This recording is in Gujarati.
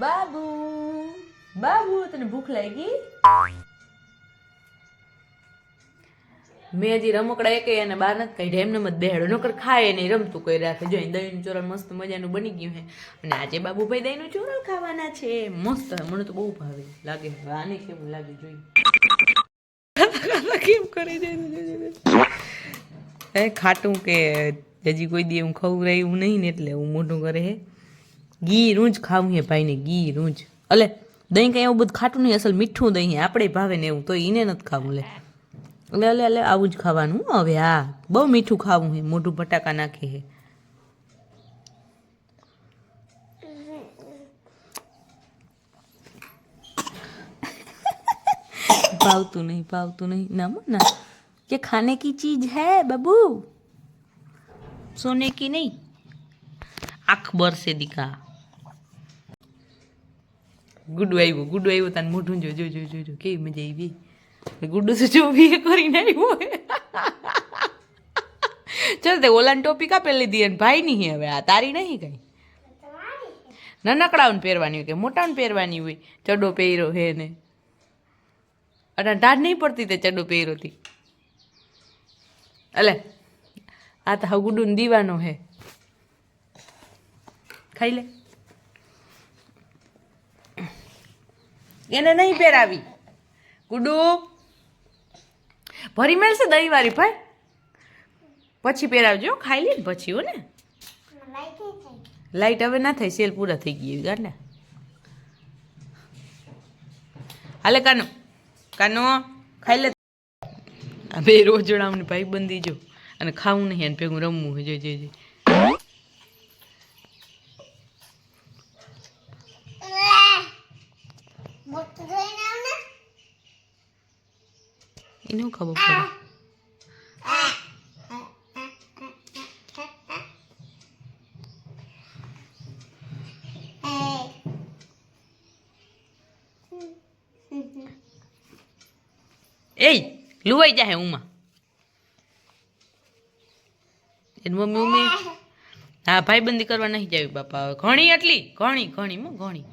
બાબુ બાબુ તને ભૂખ લાગી? મેં હજી રમકડા એક એને બહાર નથી કાઢ્યા, એમને મત બેહાડો નકર ખાય નહીં, રમતું કોઈ રાખે. જો દહીંનું ચોરણ મસ્ત મજાનું બની ગયું છે અને આજે બાબુભાઈ દહીંનું ચોરણ ખાવાના છે. મસ્ત મને તો બહુ ભાવે લાગે. આને કેવું લાગે જોઈ કેમ કરે છે ખાટું કે હજી કોઈ દી હું ખવડાવ્યું નહીં ને એટલે હું મોઢું કરે હે. ઘી રૂંજ ખાવું હે ભાઈને, ઘી રૂંજ. અલે દહીં કંઈ એવું બધું ખાટું નહીં, અસલ મીઠું દહીં આપણે ભાવે ને એવું, તો એને નથી ખાવું. લે એટલે એટલે એટલે આવું જ ખાવાનું હવે. હા બહુ મીઠું ખાવું હે, મોઢું બટાકા નાખે હે. ભાવતું નહીં ના ના, ये खाने की चीज है बाबू, सोने की नहीं. आँख बर से दिखा. ગુડ્ડુ આવ્યું તાન મોઢું જો જો જો જો જો કેવી મજા આવી. ગુડ્ડુ તો જો બી કરીને આવ્યો. ચાલ તે ઓલાની ટોપી કાપે લીધી અને ભાઈ નહીં હવે આ તારી નહીં કઈ. નાનકડાઓને પહેરવાની હોય કે મોટાને પહેરવાની હોય? ચડો પહેર્યો હે ને અને ટાઢ નહીં પડતી તે ચડો પહેર્યો હતી. અલે આ તો હવે ગુડ્ડુને દીવાનો હે. ખાઈ લે. એને નહીં પહેરાવી. ગુડ્ડુ ભરી મેળશે દહીં વાળી ભાઈ, પછી પહેરાવજો. ખાઈ લે ને પછી હો ને. લાઈટ હવે ના થાય, સેલ પૂરા થઈ ગઈ ગાંડા. હાલે કાનો કાનો ખાઈ લે. આ બે રોજડામની ભાઈ બંધી જો, અને ખાવું નહીં અને ભેગું રમવું હોય. જોઈ એને ખબર પડે. એ લુવાઈ જાય ઉમા. એની મમ્મી હા ભાઈબંધી કરવા નહીં જાવી બાપા. ઘણી એટલી ઘણી ઘણી ઘણી